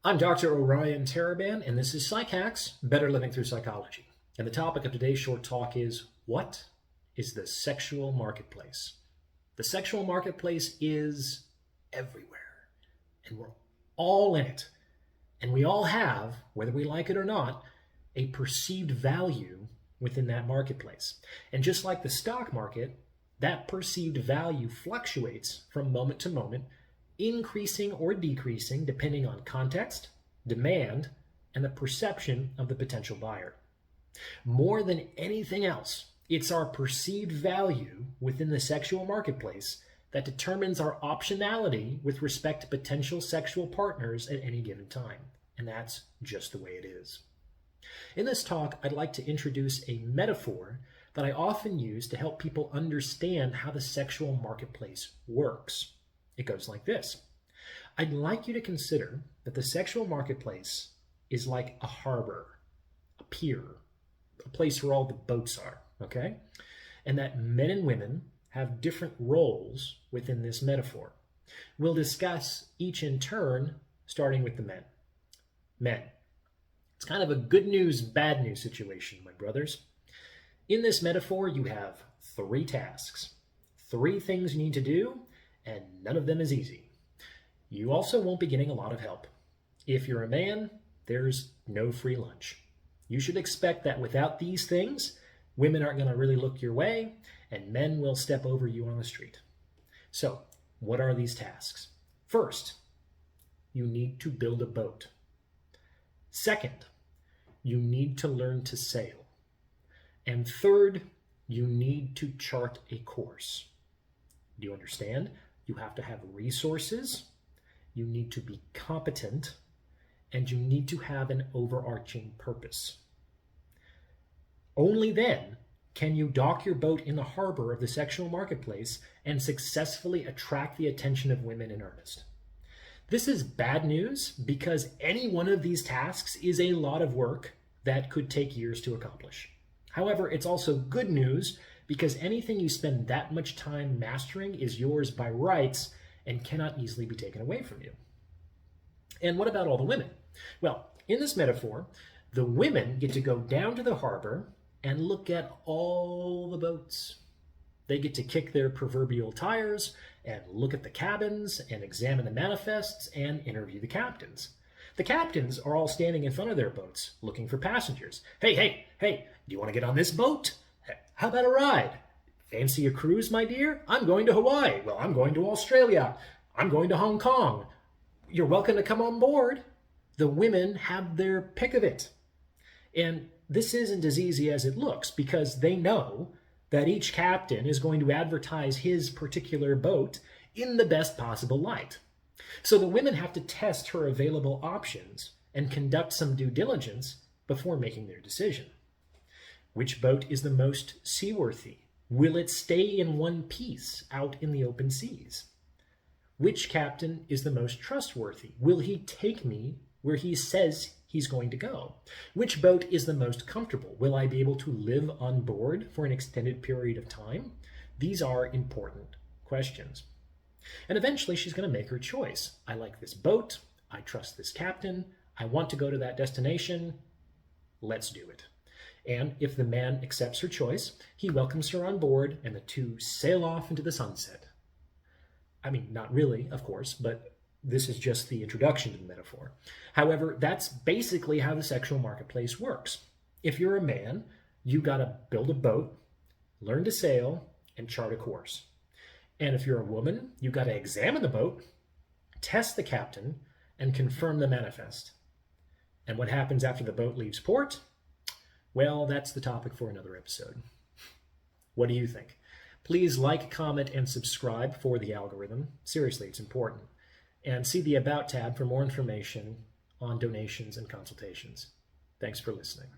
I'm Dr. Orion Taraban, and this is Psych Hacks, Better Living Through Psychology. And the topic of today's short talk is, what is the sexual marketplace? The sexual marketplace is everywhere, and we're all in it. And we all have, whether we like it or not, a perceived value within that marketplace. And just like the stock market, that perceived value fluctuates from moment to moment, increasing or decreasing depending on context, demand, and the perception of the potential buyer. More than anything else, it's our perceived value within the sexual marketplace that determines our optionality with respect to potential sexual partners at any given time. And that's just the way it is. In this talk, I'd like to introduce a metaphor that I often use to help people understand how the sexual marketplace works. It goes like this. I'd like you to consider that the sexual marketplace is like a harbor, a pier, a place where all the boats are, okay? And that men and women have different roles within this metaphor. We'll discuss each in turn, starting with the men. Men. It's kind of a good news, bad news situation, my brothers. In this metaphor, you have 3 tasks, 3 things you need to do, and none of them is easy. You also won't be getting a lot of help. If you're a man, there's no free lunch. You should expect that without these things, women aren't going to really look your way, and men will step over you on the street. So, what are these tasks? First, you need to build a boat. Second, you need to learn to sail. And third, you need to chart a course. Do you understand? You have to have resources, you need to be competent, and you need to have an overarching purpose. Only then can you dock your boat in the harbor of the sexual marketplace and successfully attract the attention of women in earnest. This is bad news because any one of these tasks is a lot of work that could take years to accomplish. However, it's also good news because anything you spend that much time mastering is yours by rights and cannot easily be taken away from you. And what about all the women? Well, in this metaphor, the women get to go down to the harbor and look at all the boats. They get to kick their proverbial tires and look at the cabins and examine the manifests and interview the captains. The captains are all standing in front of their boats looking for passengers. Hey, do you want to get on this boat? How about a ride? Fancy a cruise, my dear? I'm going to Hawaii. Well, I'm going to Australia. I'm going to Hong Kong. You're welcome to come on board. The women have their pick of it. And this isn't as easy as it looks because they know that each captain is going to advertise his particular boat in the best possible light. So the women have to test her available options and conduct some due diligence before making their decision. Which boat is the most seaworthy? Will it stay in one piece out in the open seas? Which captain is the most trustworthy? Will he take me where he says he's going to go? Which boat is the most comfortable? Will I be able to live on board for an extended period of time? These are important questions. And eventually she's going to make her choice. I like this boat. I trust this captain. I want to go to that destination. Let's do it. And if the man accepts her choice, he welcomes her on board and the two sail off into the sunset. I mean, not really, of course, but this is just the introduction to the metaphor. However, that's basically how the sexual marketplace works. If you're a man, you got to build a boat, learn to sail, and chart a course. And if you're a woman, you got to examine the boat, test the captain, and confirm the manifest. And what happens after the boat leaves port? Well, that's the topic for another episode. What do you think? Please like, comment, and subscribe for the algorithm. Seriously, it's important. And see the About tab for more information on donations and consultations. Thanks for listening.